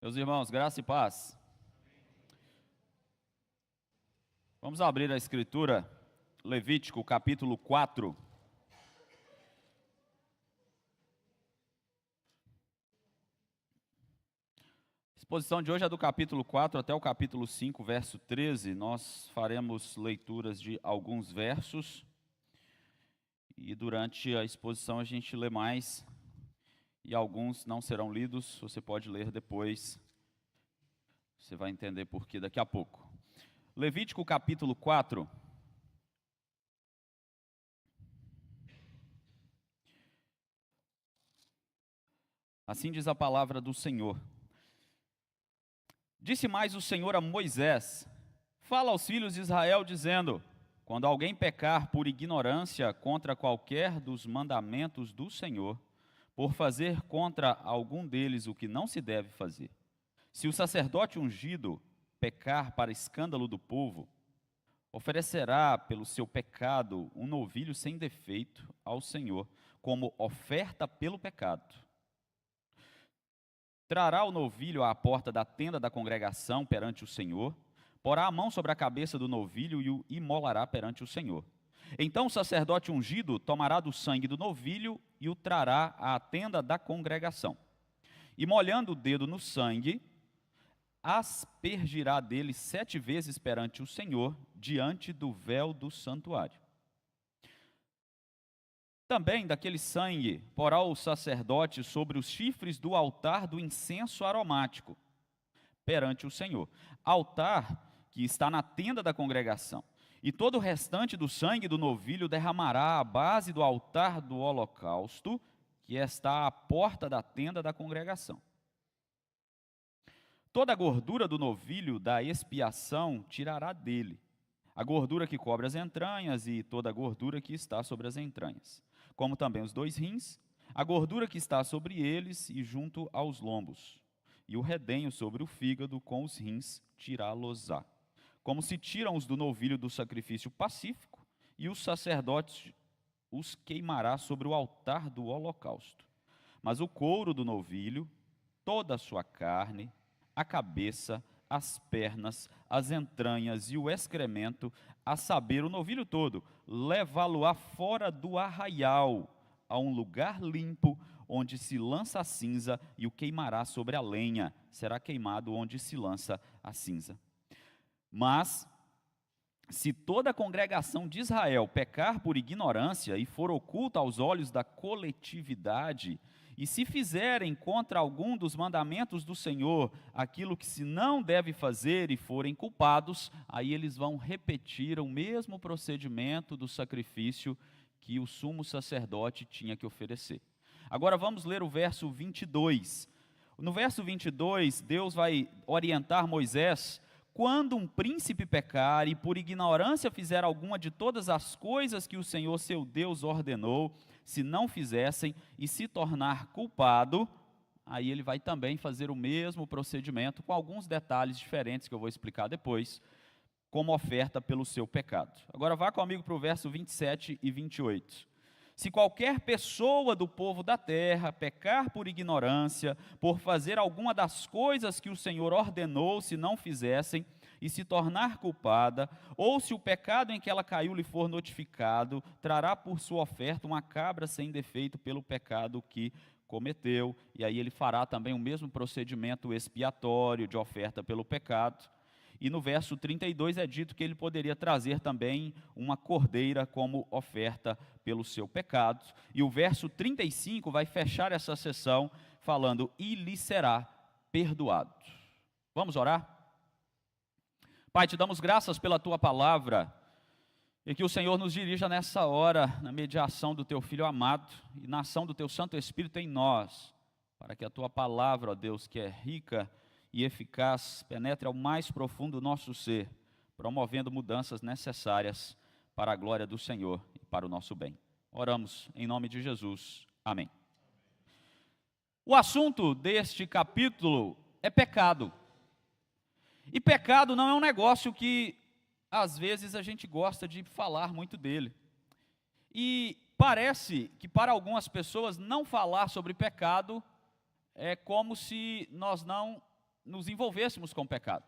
Meus irmãos, graça e paz. Vamos abrir a Escritura, Levítico, capítulo 4. A exposição de hoje é do capítulo 4 até o capítulo 5, verso 13. Nós faremos leituras de alguns versos e durante a exposição a gente lê mais e alguns não serão lidos. Você pode ler depois, você vai entender por que daqui a pouco. Levítico capítulo 4. Assim diz a palavra do Senhor. Disse mais o Senhor a Moisés: fala aos filhos de Israel, dizendo: quando alguém pecar por ignorância contra qualquer dos mandamentos do Senhor, por fazer contra algum deles o que não se deve fazer, se o sacerdote ungido pecar para escândalo do povo, oferecerá pelo seu pecado um novilho sem defeito ao Senhor, como oferta pelo pecado. Trará o novilho à porta da tenda da congregação perante o Senhor, porá a mão sobre a cabeça do novilho e o imolará perante o Senhor. Então o sacerdote ungido tomará do sangue do novilho e o trará à tenda da congregação. E molhando o dedo no sangue, aspergirá dele 7 vezes perante o Senhor, diante do véu do santuário. Também daquele sangue porá o sacerdote sobre os chifres do altar do incenso aromático, perante o Senhor. Altar que está na tenda da congregação. E todo o restante do sangue do novilho derramará à base do altar do holocausto, que está à porta da tenda da congregação. Toda a gordura do novilho da expiação tirará dele, a gordura que cobre as entranhas e toda a gordura que está sobre as entranhas, como também os 2 rins, a gordura que está sobre eles e junto aos lombos, e o redenho sobre o fígado com os rins tirá-los-á, como se tiram os do novilho do sacrifício pacífico, e os sacerdotes os queimará sobre o altar do holocausto. Mas o couro do novilho, toda a sua carne, a cabeça, as pernas, as entranhas e o excremento, a saber, o novilho todo, levá-lo-á fora do arraial, a um lugar limpo, onde se lança a cinza, e o queimará sobre a lenha, será queimado onde se lança a cinza. Mas, se toda a congregação de Israel pecar por ignorância e for oculta aos olhos da coletividade, e se fizerem contra algum dos mandamentos do Senhor aquilo que se não deve fazer e forem culpados, aí eles vão repetir o mesmo procedimento do sacrifício que o sumo sacerdote tinha que oferecer. Agora vamos ler o verso 22. No verso 22, Deus vai orientar Moisés: quando um príncipe pecar e por ignorância fizer alguma de todas as coisas que o Senhor seu Deus ordenou, se não fizessem e se tornar culpado, aí ele vai também fazer o mesmo procedimento, com alguns detalhes diferentes que eu vou explicar depois, como oferta pelo seu pecado. Agora vá comigo para o verso 27 e 28. Se qualquer pessoa do povo da terra pecar por ignorância, por fazer alguma das coisas que o Senhor ordenou, se não fizessem, e se tornar culpada, ou se o pecado em que ela caiu lhe for notificado, trará por sua oferta uma cabra sem defeito pelo pecado que cometeu, e aí ele fará também o mesmo procedimento expiatório de oferta pelo pecado. E no verso 32 é dito que ele poderia trazer também uma cordeira como oferta pelo seu pecado. E o verso 35 vai fechar essa sessão falando: e lhe será perdoado. Vamos orar? Pai, te damos graças pela tua palavra, e que o Senhor nos dirija nessa hora, na mediação do teu Filho amado, e na ação do teu Santo Espírito em nós, para que a tua palavra, ó Deus, que é rica e eficaz, penetre ao mais profundo do nosso ser, promovendo mudanças necessárias para a glória do Senhor e para o nosso bem. Oramos em nome de Jesus. Amém. O assunto deste capítulo é pecado. E pecado não é um negócio que, às vezes, a gente gosta de falar muito dele. E parece que, para algumas pessoas, não falar sobre pecado é como se nós não nos envolvêssemos com o pecado.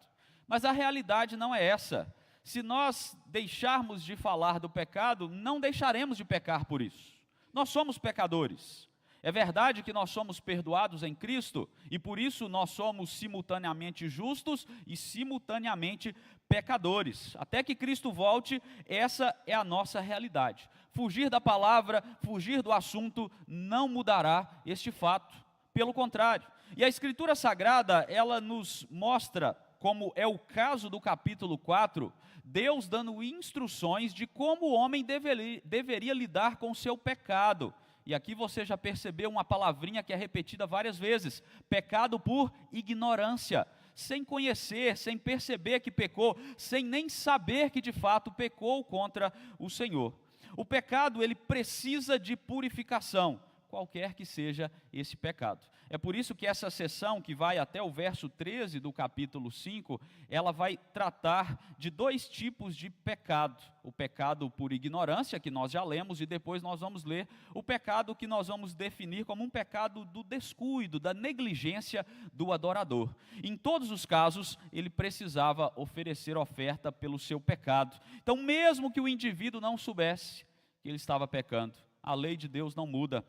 Mas a realidade não é essa. Se nós deixarmos de falar do pecado, não deixaremos de pecar por isso. Nós somos pecadores. É verdade que nós somos perdoados em Cristo e por isso nós somos simultaneamente justos e simultaneamente pecadores. Até que Cristo volte, essa é a nossa realidade. Fugir da palavra, fugir do assunto não mudará este fato. Pelo contrário. E a Escritura Sagrada, ela nos mostra, como é o caso do capítulo 4, Deus dando instruções de como o homem deveria lidar com o seu pecado. E aqui você já percebeu uma palavrinha que é repetida várias vezes: pecado por ignorância, sem conhecer, sem perceber que pecou, sem nem saber que de fato pecou contra o Senhor. O pecado, ele precisa de purificação, qualquer que seja esse pecado. É por isso que essa sessão, que vai até o verso 13 do capítulo 5, ela vai tratar de dois tipos de pecado. O pecado por ignorância, que nós já lemos, e depois nós vamos ler o pecado que nós vamos definir como um pecado do descuido, da negligência do adorador. Em todos os casos, ele precisava oferecer oferta pelo seu pecado. Então, mesmo que o indivíduo não soubesse que ele estava pecando, a lei de Deus não muda.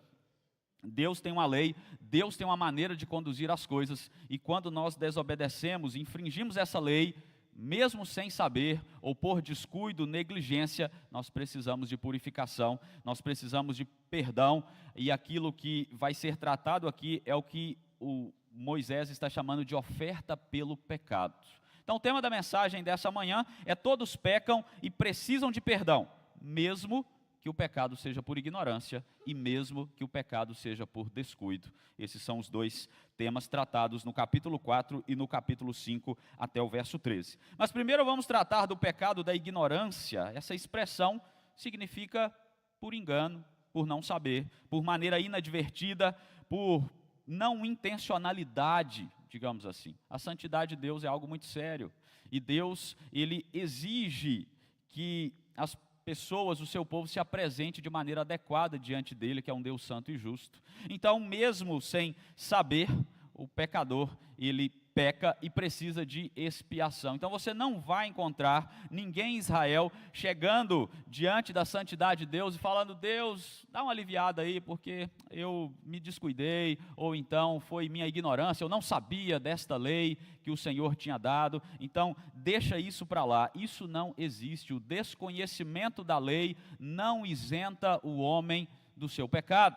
Deus tem uma lei, Deus tem uma maneira de conduzir as coisas, e quando nós desobedecemos, infringimos essa lei, mesmo sem saber, ou por descuido, negligência, nós precisamos de purificação, nós precisamos de perdão, e aquilo que vai ser tratado aqui é o que o Moisés está chamando de oferta pelo pecado. Então o tema da mensagem dessa manhã é: todos pecam e precisam de perdão, mesmo que o pecado seja por ignorância e mesmo que o pecado seja por descuido. Esses são os dois temas tratados no capítulo 4 e no capítulo 5 até o verso 13. Mas primeiro vamos tratar do pecado da ignorância. Essa expressão significa por engano, por não saber, por maneira inadvertida, por não intencionalidade, digamos assim. A santidade de Deus é algo muito sério. E Deus, ele exige que as pessoas, o seu povo, se apresente de maneira adequada diante dele, que é um Deus santo e justo. Então, mesmo sem saber, o pecador, ele peca e precisa de expiação. Então você não vai encontrar ninguém em Israel chegando diante da santidade de Deus e falando: Deus, dá uma aliviada aí, porque eu me descuidei, ou então foi minha ignorância, eu não sabia desta lei que o Senhor tinha dado, então deixa isso para lá. Isso não existe. O desconhecimento da lei não isenta o homem do seu pecado.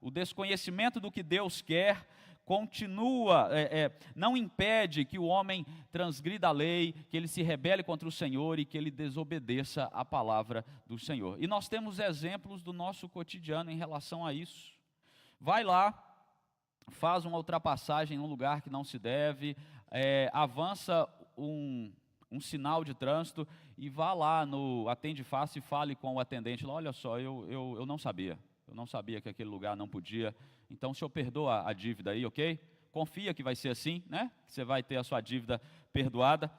O desconhecimento do que Deus quer continua, não impede que o homem transgrida a lei, que ele se rebele contra o Senhor e que ele desobedeça a palavra do Senhor. E nós temos exemplos do nosso cotidiano em relação a isso. Vai lá, faz uma ultrapassagem num lugar que não se deve, avança um sinal de trânsito e vá lá no Atende Fácil e fale com o atendente lá: olha só, eu não sabia que aquele lugar não podia, então o senhor perdoa a dívida aí, ok? Confia que vai ser assim, né? Que você vai ter a sua dívida perdoada.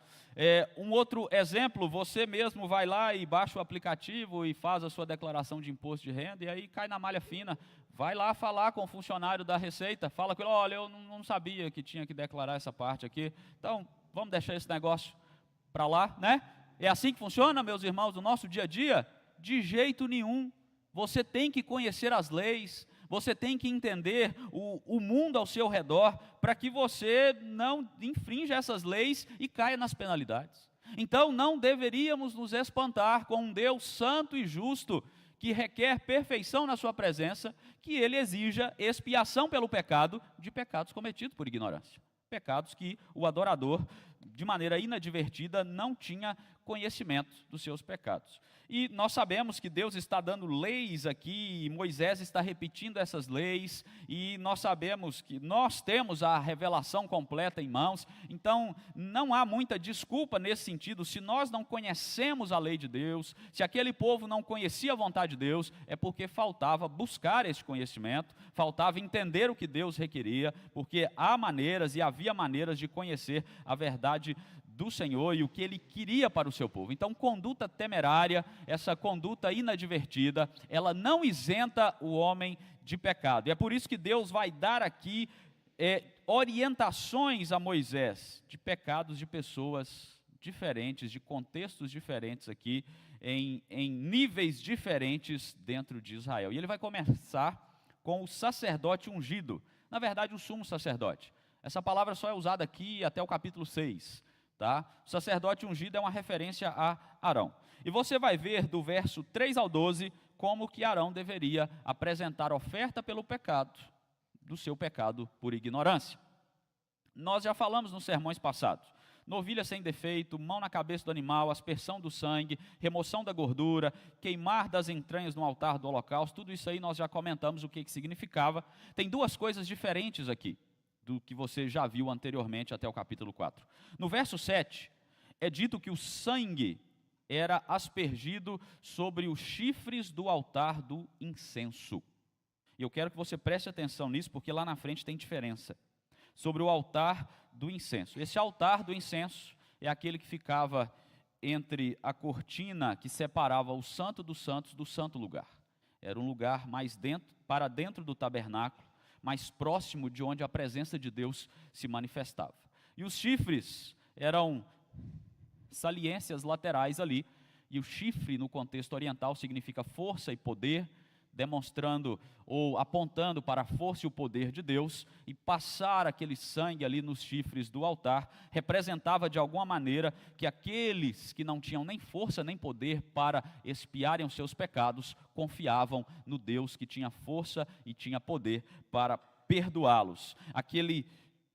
Um outro exemplo: você mesmo vai lá e baixa o aplicativo e faz a sua declaração de imposto de renda, e aí cai na malha fina. Vai lá falar com o funcionário da Receita, fala com ele: olha, eu não sabia que tinha que declarar essa parte aqui, então vamos deixar esse negócio para lá, né? É assim que funciona, meus irmãos, no nosso dia a dia? De jeito nenhum. Você tem que conhecer as leis, você tem que entender o mundo ao seu redor, para que você não infrinja essas leis e caia nas penalidades. Então não deveríamos nos espantar com um Deus santo e justo, que requer perfeição na sua presença, que ele exija expiação pelo pecado, de pecados cometidos por ignorância. Pecados que o adorador, de maneira inadvertida, não tinha conhecimento dos seus pecados. E nós sabemos que Deus está dando leis aqui, e Moisés está repetindo essas leis, e nós sabemos que nós temos a revelação completa em mãos, então não há muita desculpa nesse sentido. Se nós não conhecemos a lei de Deus, se aquele povo não conhecia a vontade de Deus, é porque faltava buscar esse conhecimento, faltava entender o que Deus requeria, porque há maneiras e havia maneiras de conhecer a verdade do Senhor e o que Ele queria para o seu povo. Então, conduta temerária, essa conduta inadvertida, ela não isenta o homem de pecado. E é por isso que Deus vai dar aqui orientações a Moisés de pecados de pessoas diferentes, de contextos diferentes aqui, em níveis diferentes dentro de Israel. E ele vai começar com o sacerdote ungido, na verdade o sumo sacerdote. Essa palavra só é usada aqui até o capítulo 6, tá? O sacerdote ungido é uma referência a Arão. E você vai ver do verso 3 ao 12, como que Arão deveria apresentar oferta pelo pecado, do seu pecado por ignorância. Nós já falamos nos sermões passados. Novilha sem defeito, mão na cabeça do animal, aspersão do sangue, remoção da gordura, queimar das entranhas no altar do holocausto, tudo isso aí nós já comentamos o que significava. Tem duas coisas diferentes aqui, do que você já viu anteriormente até o capítulo 4. No verso 7, é dito que o sangue era aspergido sobre os chifres do altar do incenso. E eu quero que você preste atenção nisso, porque lá na frente tem diferença. Sobre o altar do incenso. Esse altar do incenso é aquele que ficava entre a cortina que separava o santo dos santos do santo lugar. Era um lugar mais para dentro do tabernáculo, mais próximo de onde a presença de Deus se manifestava. E os chifres eram saliências laterais ali, e o chifre no contexto oriental significa força e poder, demonstrando ou apontando para a força e o poder de Deus, e passar aquele sangue ali nos chifres do altar, representava de alguma maneira que aqueles que não tinham nem força nem poder para expiarem os seus pecados, confiavam no Deus que tinha força e tinha poder para perdoá-los. Aqueles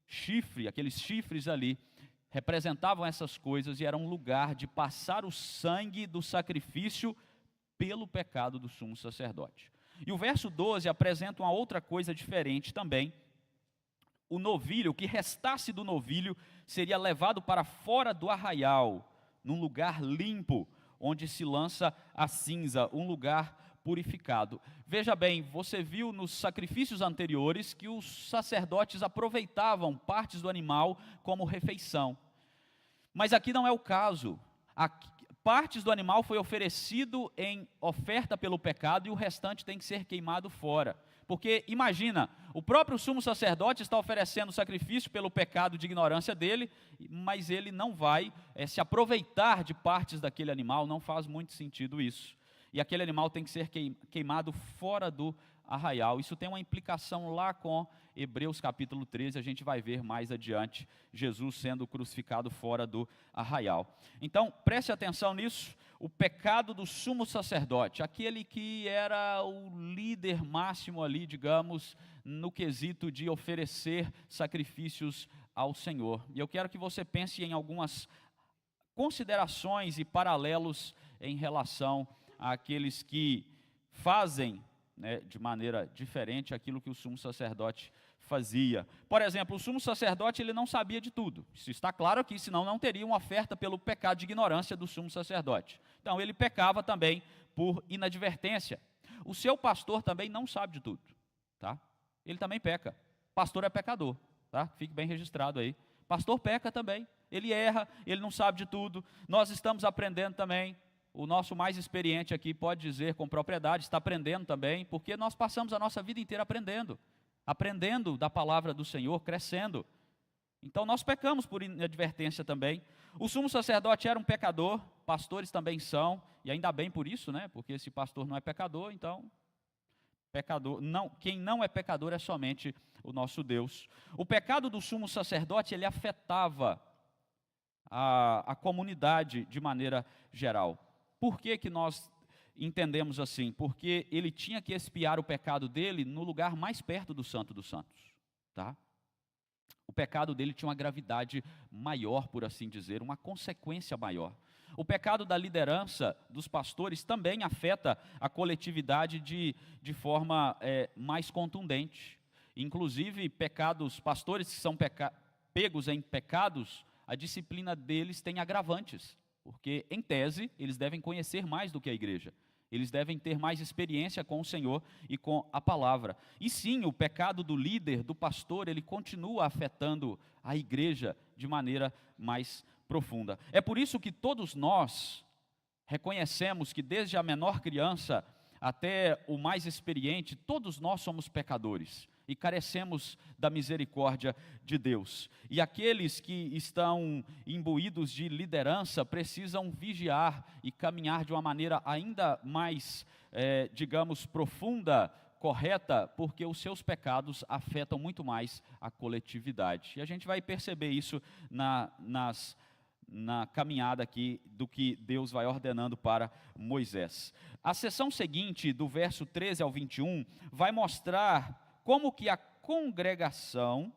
chifres ali, representavam essas coisas e era um lugar de passar o sangue do sacrifício pelo pecado do sumo sacerdote. E o verso 12 apresenta uma outra coisa diferente também. O novilho, o que restasse do novilho, seria levado para fora do arraial, num lugar limpo, onde se lança a cinza, um lugar purificado. Veja bem, você viu nos sacrifícios anteriores que os sacerdotes aproveitavam partes do animal como refeição. Mas aqui não é o caso. Partes do animal foi oferecido em oferta pelo pecado e o restante tem que ser queimado fora. Porque imagina, o próprio sumo sacerdote está oferecendo sacrifício pelo pecado de ignorância dele, mas ele não vai se aproveitar de partes daquele animal, não faz muito sentido isso. E aquele animal tem que ser queimado fora do arraial. Isso tem uma implicação lá com Hebreus capítulo 13, a gente vai ver mais adiante, Jesus sendo crucificado fora do arraial. Então, preste atenção nisso, o pecado do sumo sacerdote, aquele que era o líder máximo ali, digamos, no quesito de oferecer sacrifícios ao Senhor. E eu quero que você pense em algumas considerações e paralelos em relação àqueles que fazem, de maneira diferente aquilo que o sumo sacerdote fazia. Por exemplo, o sumo sacerdote ele não sabia de tudo. Isso está claro aqui, senão não teria uma oferta pelo pecado de ignorância do sumo sacerdote. Então ele pecava também por inadvertência. O seu pastor também não sabe de tudo, tá? Ele também peca. Pastor é pecador, tá? Fique bem registrado aí. Pastor peca também. Ele erra, ele não sabe de tudo. Nós estamos aprendendo também. O nosso mais experiente aqui pode dizer com propriedade, está aprendendo também, porque nós passamos a nossa vida inteira aprendendo da palavra do Senhor, crescendo. Então nós pecamos por inadvertência também. O sumo sacerdote era um pecador, pastores também são, e ainda bem por isso, porque esse pastor não é pecador, então quem não é pecador é somente o nosso Deus. O pecado do sumo sacerdote, ele afetava a comunidade de maneira geral. Por que nós entendemos assim? Porque ele tinha que expiar o pecado dele no lugar mais perto do Santo dos Santos, tá? O pecado dele tinha uma gravidade maior, por assim dizer, uma consequência maior. O pecado da liderança dos pastores também afeta a coletividade de forma mais contundente. Inclusive, pastores que são pegos em pecados, a disciplina deles tem agravantes. Porque, em tese, eles devem conhecer mais do que a igreja. Eles devem ter mais experiência com o Senhor e com a palavra. E sim, o pecado do líder, do pastor, ele continua afetando a igreja de maneira mais profunda. É por isso que todos nós reconhecemos que desde a menor criança até o mais experiente, todos nós somos pecadores. e carecemos da misericórdia de Deus. E aqueles que estão imbuídos de liderança precisam vigiar e caminhar de uma maneira ainda mais, digamos, profunda, correta, porque os seus pecados afetam muito mais a coletividade. E a gente vai perceber isso na caminhada aqui do que Deus vai ordenando para Moisés. A seção seguinte, do verso 13 ao 21, vai mostrar como que a congregação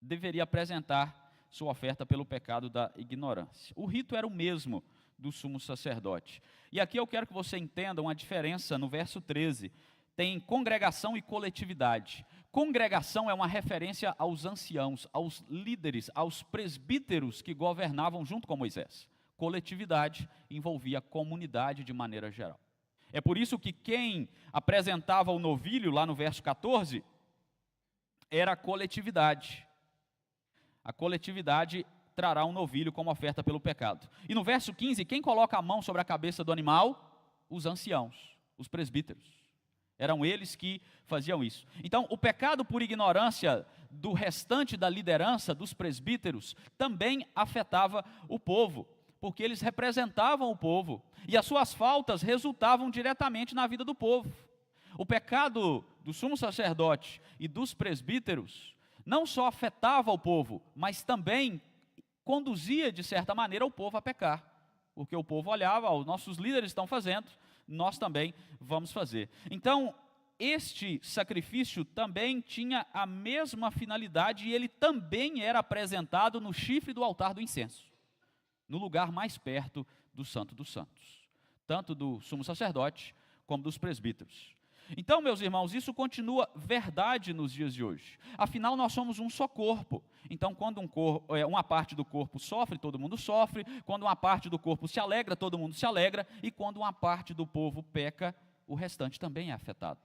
deveria apresentar sua oferta pelo pecado da ignorância. O rito era o mesmo do sumo sacerdote. E aqui eu quero que você entenda uma diferença no verso 13. Tem congregação e coletividade. Congregação é uma referência aos anciãos, aos líderes, aos presbíteros que governavam junto com Moisés. Coletividade envolvia a comunidade de maneira geral. É por isso que quem apresentava o novilho, lá no verso 14, era a coletividade. A coletividade trará um novilho como oferta pelo pecado. E no verso 15, quem coloca a mão sobre a cabeça do animal? Os anciãos, os presbíteros. Eram eles que faziam isso. Então, o pecado por ignorância do restante da liderança, dos presbíteros, também afetava o povo, porque eles representavam o povo, e as suas faltas resultavam diretamente na vida do povo. O pecado do sumo sacerdote e dos presbíteros não só afetava o povo, mas também conduzia, de certa maneira, o povo a pecar, porque o povo olhava, os nossos líderes estão fazendo, nós também vamos fazer. Então, este sacrifício também tinha a mesma finalidade, e ele também era apresentado no chifre do altar do incenso, no lugar mais perto do Santo dos Santos, tanto do sumo sacerdote como dos presbíteros. Então, meus irmãos, isso continua verdade nos dias de hoje. Afinal, nós somos um só corpo. Então, quando uma parte do corpo sofre, todo mundo sofre. Quando uma parte do corpo se alegra, todo mundo se alegra. E quando uma parte do povo peca, o restante também é afetado.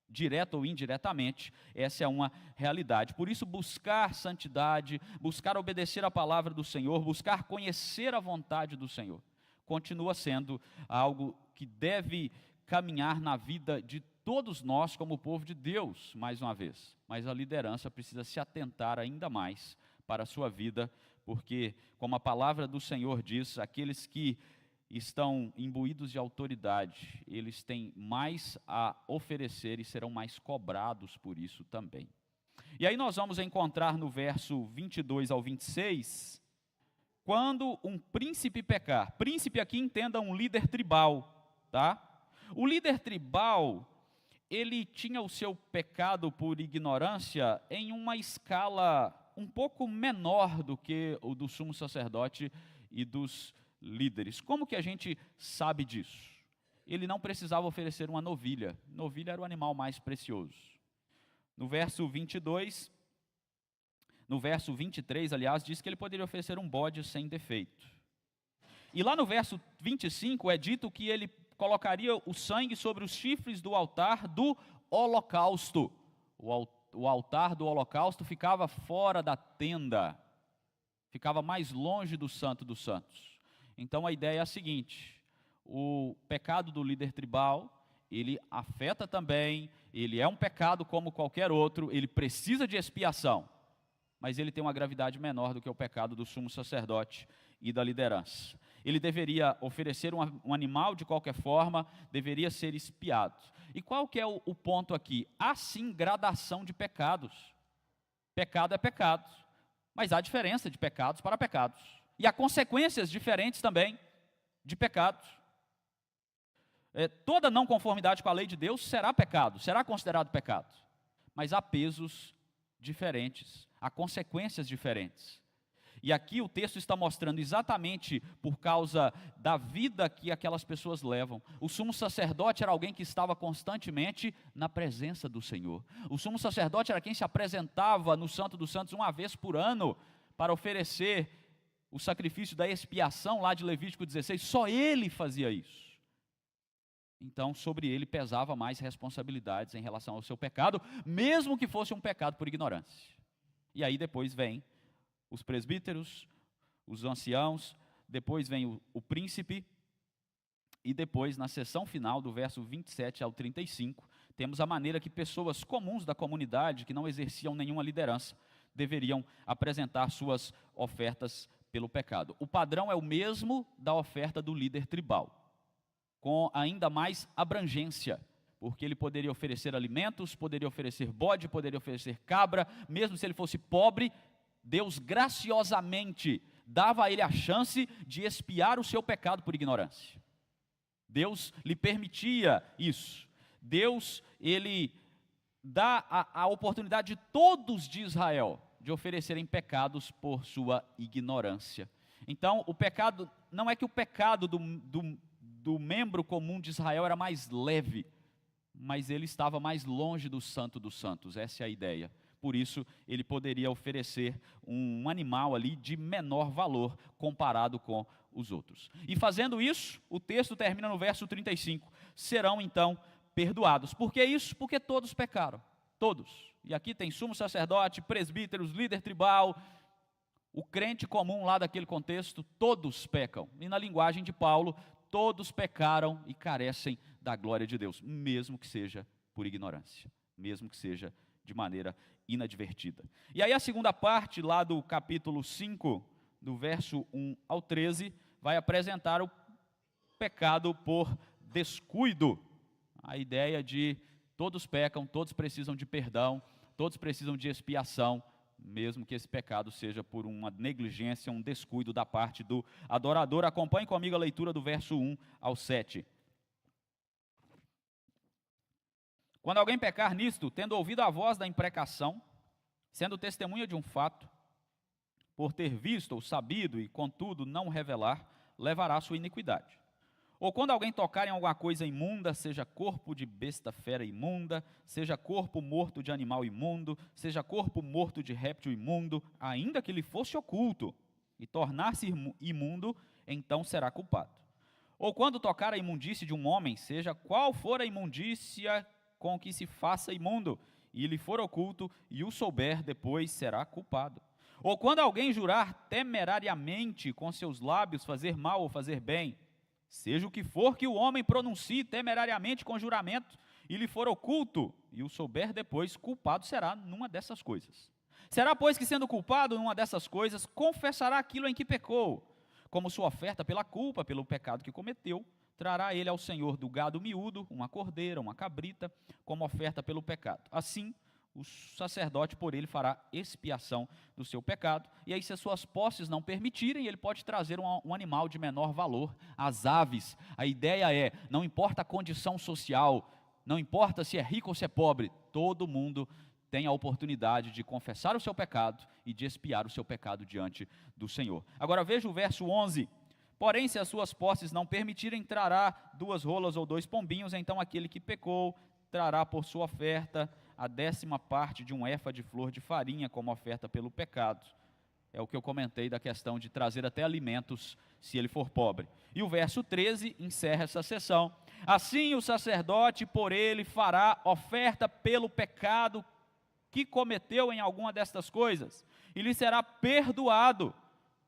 Direto ou indiretamente, essa é uma realidade. Por isso, buscar santidade, buscar obedecer a palavra do Senhor, buscar conhecer a vontade do Senhor, continua sendo algo que deve caminhar na vida de todos nós como povo de Deus, mais uma vez. Mas a liderança precisa se atentar ainda mais para a sua vida, porque, como a palavra do Senhor diz, aqueles que estão imbuídos de autoridade, eles têm mais a oferecer e serão mais cobrados por isso também. E aí nós vamos encontrar no verso 22 ao 26, quando um príncipe pecar. Príncipe aqui, entenda, um líder tribal, tá? O líder tribal, ele tinha o seu pecado por ignorância em uma escala um pouco menor do que o do sumo sacerdote e dos líderes. Como que a gente sabe disso? Ele não precisava oferecer uma novilha. Novilha era o animal mais precioso. No verso 22, no verso 23, aliás, diz que ele poderia oferecer um bode sem defeito. E lá no verso 25 é dito que ele colocaria o sangue sobre os chifres do altar do holocausto. O altar do holocausto ficava fora da tenda, ficava mais longe do Santo dos Santos. Então a ideia é a seguinte: o pecado do líder tribal, ele afeta também, ele é um pecado como qualquer outro, ele precisa de expiação, mas ele tem uma gravidade menor do que o pecado do sumo sacerdote e da liderança. Ele deveria oferecer um animal de qualquer forma, deveria ser expiado. E qual que é o ponto aqui? Há sim gradação de pecados. Pecado é pecado, mas há diferença de pecados para pecados. E há consequências diferentes também de pecados. Toda não conformidade com a lei de Deus será pecado, será considerado pecado. Mas há pesos diferentes, há consequências diferentes. E aqui o texto está mostrando exatamente por causa da vida que aquelas pessoas levam. O sumo sacerdote era alguém que estava constantemente na presença do Senhor. O sumo sacerdote era quem se apresentava no Santo dos Santos uma vez por ano para oferecer o sacrifício da expiação lá de Levítico 16. Só ele fazia isso. Então, sobre ele pesava mais responsabilidades em relação ao seu pecado, mesmo que fosse um pecado por ignorância. E aí depois vem os presbíteros, os anciãos, depois vem o príncipe, e depois, na seção final, do verso 27 ao 35, Temos a maneira que pessoas comuns da comunidade, que não exerciam nenhuma liderança, deveriam apresentar suas ofertas pelo pecado. O padrão é o mesmo da oferta do líder tribal, com ainda mais abrangência, porque ele poderia oferecer alimentos, poderia oferecer bode, poderia oferecer cabra, mesmo se ele fosse pobre, Deus graciosamente dava a ele a chance de expiar o seu pecado por ignorância. Deus lhe permitia isso. Deus, ele dá a oportunidade de todos de Israel de oferecerem pecados por sua ignorância. Então, o pecado, não é que o pecado do membro comum de Israel era mais leve, mas ele estava mais longe do Santo dos Santos, essa é a ideia. Por isso, ele poderia oferecer um animal ali de menor valor comparado com os outros. E fazendo isso, o texto termina no verso 35. Serão então perdoados. Por que isso? Porque todos pecaram. Todos. E aqui tem sumo sacerdote, presbíteros, líder tribal, o crente comum lá daquele contexto, todos pecam. E na linguagem de Paulo, todos pecaram e carecem da glória de Deus, mesmo que seja por ignorância, mesmo que seja de maneira inadvertida. E aí a segunda parte lá do capítulo 5, do verso 1 ao 13, vai apresentar o pecado por descuido. A ideia de todos pecam, todos precisam de perdão, todos precisam de expiação, mesmo que esse pecado seja por uma negligência, um descuido da parte do adorador. Acompanhe comigo a leitura do verso 1 ao 7. Quando alguém pecar nisto, tendo ouvido a voz da imprecação, sendo testemunha de um fato, por ter visto ou sabido e contudo não revelar, levará a sua iniquidade. Ou quando alguém tocar em alguma coisa imunda, seja corpo de besta fera imunda, seja corpo morto de animal imundo, seja corpo morto de réptil imundo, ainda que lhe fosse oculto, e tornar-se imundo, então será culpado. Ou quando tocar a imundície de um homem, seja qual for a imundícia com que se faça imundo, e lhe for oculto, e o souber, depois será culpado. Ou quando alguém jurar temerariamente com seus lábios fazer mal ou fazer bem, seja o que for que o homem pronuncie temerariamente com juramento, e lhe for oculto, e o souber depois, culpado será numa dessas coisas. Será, pois, que sendo culpado numa dessas coisas, confessará aquilo em que pecou, como sua oferta pela culpa, pelo pecado que cometeu, trará ele ao Senhor do gado miúdo, uma cordeira, uma cabrita, como oferta pelo pecado. Assim, o sacerdote por ele fará expiação do seu pecado, e aí se as suas posses não permitirem, ele pode trazer um animal de menor valor, as aves. A ideia é, não importa a condição social, não importa se é rico ou se é pobre, todo mundo tem a oportunidade de confessar o seu pecado e de expiar o seu pecado diante do Senhor. Agora veja o verso 11. Porém, se as suas posses não permitirem, trará 2 rolas ou 2 pombinhos, então aquele que pecou trará por sua oferta a 10ª parte de um éfa de flor de farinha como oferta pelo pecado. É o que eu comentei da questão de trazer até alimentos se ele for pobre. E o verso 13 encerra essa sessão. Assim o sacerdote por ele fará oferta pelo pecado que cometeu em alguma destas coisas, e lhe será perdoado,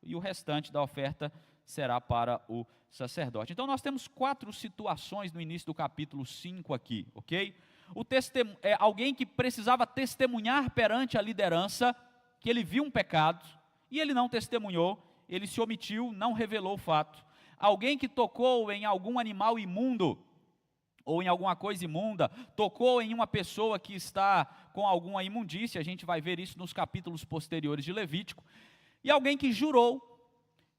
e o restante da oferta será para o sacerdote. Então nós temos 4 situações no início do capítulo 5 aqui, ok? Alguém que precisava testemunhar perante a liderança que ele viu um pecado, e ele não testemunhou, ele se omitiu, não revelou o fato. Alguém que tocou em algum animal imundo, ou em alguma coisa imunda, tocou em uma pessoa que está com alguma imundícia, a gente vai ver isso nos capítulos posteriores de Levítico, e alguém que jurou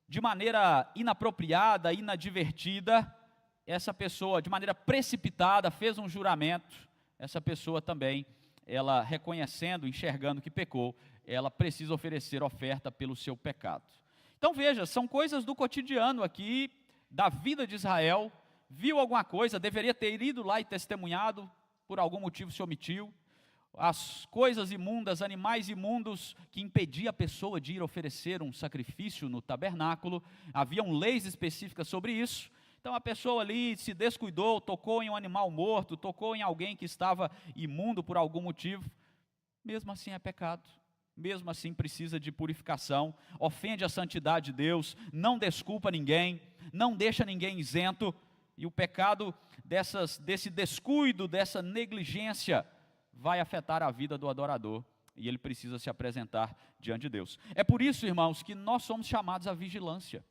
de maneira inapropriada, inadvertida, essa pessoa de maneira precipitada fez um juramento, essa pessoa também, ela reconhecendo, enxergando que pecou, ela precisa oferecer oferta pelo seu pecado. Então veja, são coisas do cotidiano aqui, da vida de Israel. Viu alguma coisa, deveria ter ido lá e testemunhado, por algum motivo se omitiu. As coisas imundas, animais imundos, que impedia a pessoa de ir oferecer um sacrifício no tabernáculo, haviam leis específicas sobre isso. Então a pessoa ali se descuidou, tocou em um animal morto, tocou em alguém que estava imundo por algum motivo, mesmo assim é pecado. Mesmo assim precisa de purificação, ofende a santidade de Deus, não desculpa ninguém, não deixa ninguém isento, E o pecado desse descuido, dessa negligência, vai afetar a vida do adorador. E ele precisa se apresentar diante de Deus. É por isso, irmãos, que nós somos chamados à vigilância.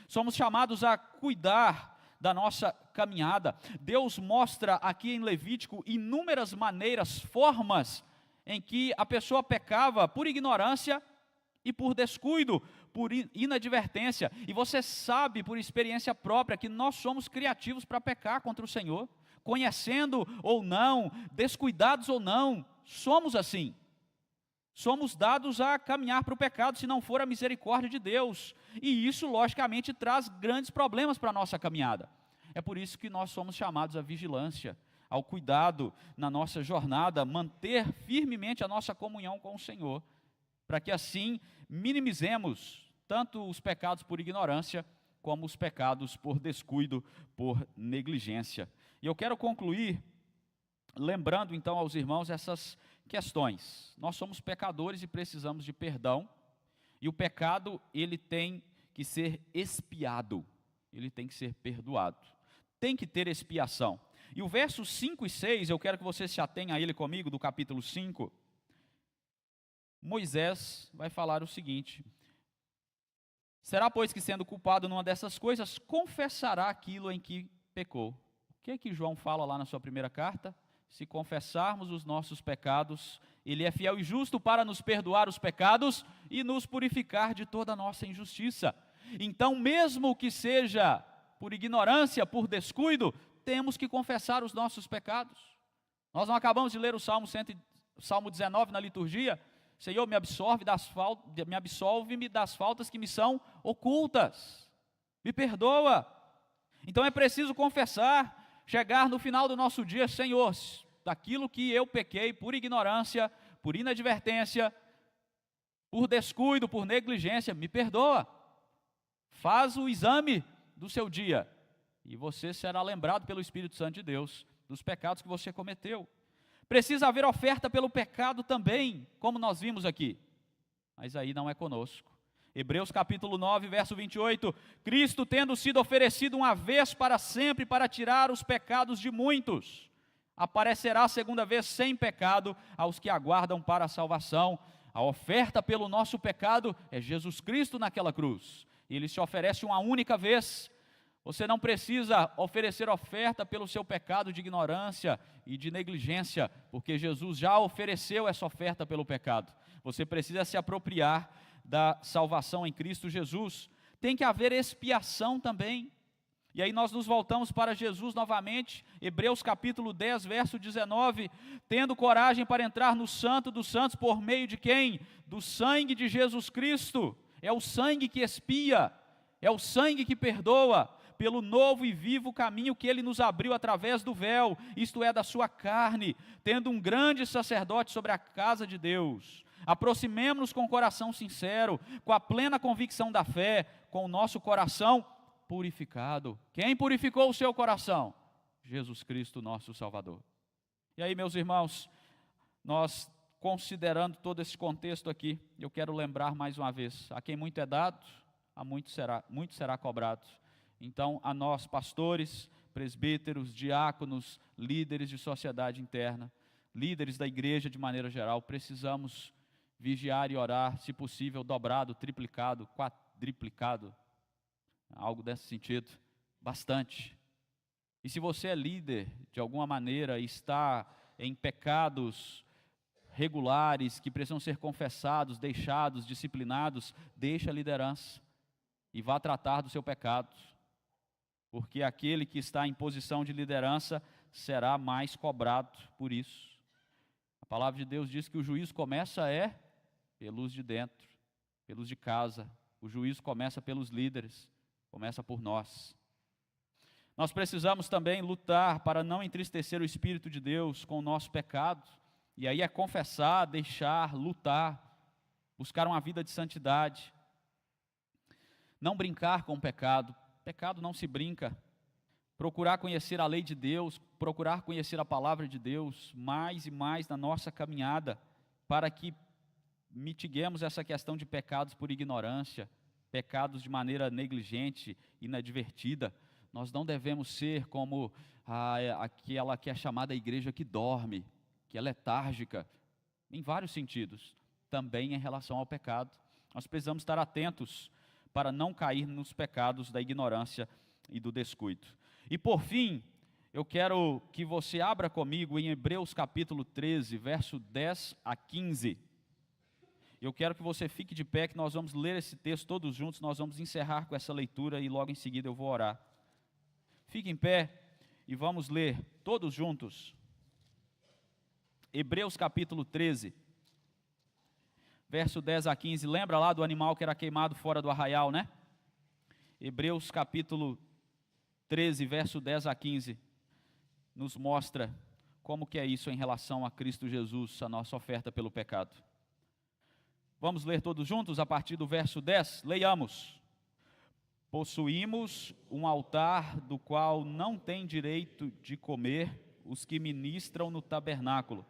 Somos chamados a cuidar da nossa caminhada. Deus mostra aqui em Levítico inúmeras maneiras, formas em que a pessoa pecava por ignorância e por descuido, por inadvertência. E você sabe por experiência própria que nós somos criativos para pecar contra o Senhor, conhecendo ou não, descuidados ou não, somos assim. Somos dados a caminhar para o pecado se não for a misericórdia de Deus. E isso, logicamente, traz grandes problemas para a nossa caminhada. É por isso que nós somos chamados à vigilância, ao cuidado na nossa jornada, manter firmemente a nossa comunhão com o Senhor, para que assim minimizemos tanto os pecados por ignorância, como os pecados por descuido, por negligência. E eu quero concluir lembrando então aos irmãos essas questões. Nós somos pecadores e precisamos de perdão, e o pecado, ele tem que ser expiado, ele tem que ser perdoado, tem que ter expiação. E o verso 5 e 6, eu quero que você se atenha a ele comigo, do capítulo 5, Moisés vai falar o seguinte: será, pois, que sendo culpado numa dessas coisas, confessará aquilo em que pecou. O que é que João fala lá na sua primeira carta? Se confessarmos os nossos pecados, Ele é fiel e justo para nos perdoar os pecados e nos purificar de toda a nossa injustiça. Então, mesmo que seja por ignorância, por descuido, temos que confessar os nossos pecados. Nós não acabamos de ler o Salmo 19 na liturgia? Senhor, me absolve-me das faltas que me são ocultas. Me perdoa. Então é preciso confessar, chegar no final do nosso dia: Senhor, daquilo que eu pequei por ignorância, por inadvertência, por descuido, por negligência, me perdoa. Faz o exame do seu dia e você será lembrado pelo Espírito Santo de Deus dos pecados que você cometeu. Precisa haver oferta pelo pecado também, como nós vimos aqui, mas aí não é conosco. Hebreus capítulo 9, verso 28, Cristo tendo sido oferecido uma vez para sempre para tirar os pecados de muitos, aparecerá a segunda vez sem pecado aos que aguardam para a salvação. A oferta pelo nosso pecado é Jesus Cristo naquela cruz. Ele se oferece uma única vez. Você não precisa oferecer oferta pelo seu pecado de ignorância e de negligência, porque Jesus já ofereceu essa oferta pelo pecado. Você precisa se apropriar da salvação em Cristo Jesus. Tem que haver expiação também. E aí nós nos voltamos para Jesus novamente, Hebreus capítulo 10, verso 19, tendo coragem para entrar no Santo dos Santos, por meio de quem? Do sangue de Jesus Cristo. É o sangue que expia, é o sangue que perdoa, pelo novo e vivo caminho que Ele nos abriu através do véu, isto é, da sua carne, tendo um grande sacerdote sobre a casa de Deus. Aproximemo-nos com o coração sincero, com a plena convicção da fé, com o nosso coração purificado. Quem purificou o seu coração? Jesus Cristo, nosso Salvador. E aí, meus irmãos, nós considerando todo esse contexto aqui, eu quero lembrar mais uma vez: a quem muito é dado, a muito será cobrado. Então, a nós, pastores, presbíteros, diáconos, líderes de sociedade interna, líderes da igreja de maneira geral, precisamos vigiar e orar, se possível, dobrado, triplicado, quadriplicado, algo desse sentido, bastante. E se você é líder, de alguma maneira, e está em pecados regulares, que precisam ser confessados, deixados, disciplinados, deixe a liderança e vá tratar do seu pecado, porque aquele que está em posição de liderança será mais cobrado por isso. A palavra de Deus diz que o juízo começa pelos de dentro, pelos de casa. O juízo começa pelos líderes, começa por nós. Nós precisamos também lutar para não entristecer o Espírito de Deus com o nosso pecado, e aí é confessar, deixar, lutar, buscar uma vida de santidade, não brincar com o pecado. Pecado não se brinca. Procurar conhecer a lei de Deus, procurar conhecer a palavra de Deus mais e mais na nossa caminhada, para que mitiguemos essa questão de pecados por ignorância, pecados de maneira negligente, inadvertida. Nós não devemos ser como aquela que é chamada igreja que dorme, que é letárgica, em vários sentidos, também em relação ao pecado. Nós precisamos estar atentos para não cair nos pecados da ignorância e do descuido. E por fim, eu quero que você abra comigo em Hebreus capítulo 13, verso 10 a 15. Eu quero que você fique de pé, que nós vamos ler esse texto todos juntos, nós vamos encerrar com essa leitura e logo em seguida eu vou orar. Fique em pé e vamos ler todos juntos. Hebreus capítulo 13, verso 10 a 15. Lembra lá do animal que era queimado fora do arraial, né? Hebreus capítulo 13, verso 10 a 15, nos mostra como que é isso em relação a Cristo Jesus, a nossa oferta pelo pecado. Vamos ler todos juntos a partir do verso 10? Leiamos. Possuímos um altar do qual não tem direito de comer os que ministram no tabernáculo,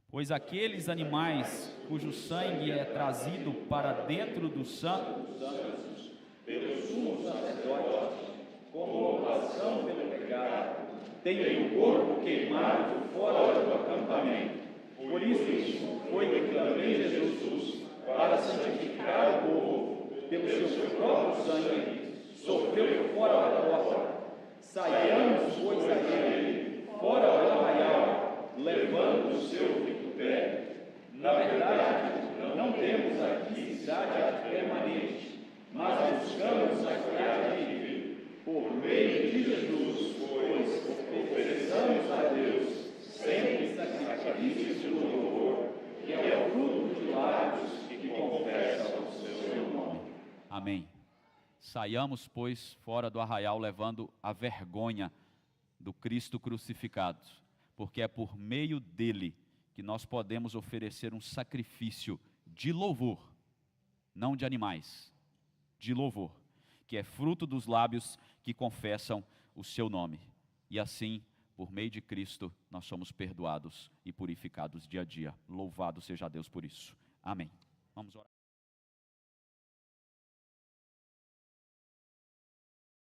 pois aqueles animais cujo sangue é trazido para dentro do santo dos santos pelo sumo sacerdote, como ovação pelo pecado, tem o corpo queimado fora do acampamento. Por isso foi que clamei Jesus, para santificar o povo, pelo seu próprio sangue, sofreu fora da porta. Saiamos, pois, a ele, fora do arraial, levando o seu vitupério. Na verdade, não temos aqui cidade permanente, mas buscamos a que há de vir. Por meio de Jesus, pois, ofereçamos a Deus sempre sacrifícios de louvor, que é o fruto de lábios que confessam o seu nome. Amém. Saiamos, pois, fora do arraial, levando a vergonha do Cristo crucificado, porque é por meio dele que nós podemos oferecer um sacrifício de louvor, não de animais, de louvor, que é fruto dos lábios que confessam o seu nome. E assim, por meio de Cristo, nós somos perdoados e purificados dia a dia. Louvado seja Deus por isso. Amém. Vamos orar.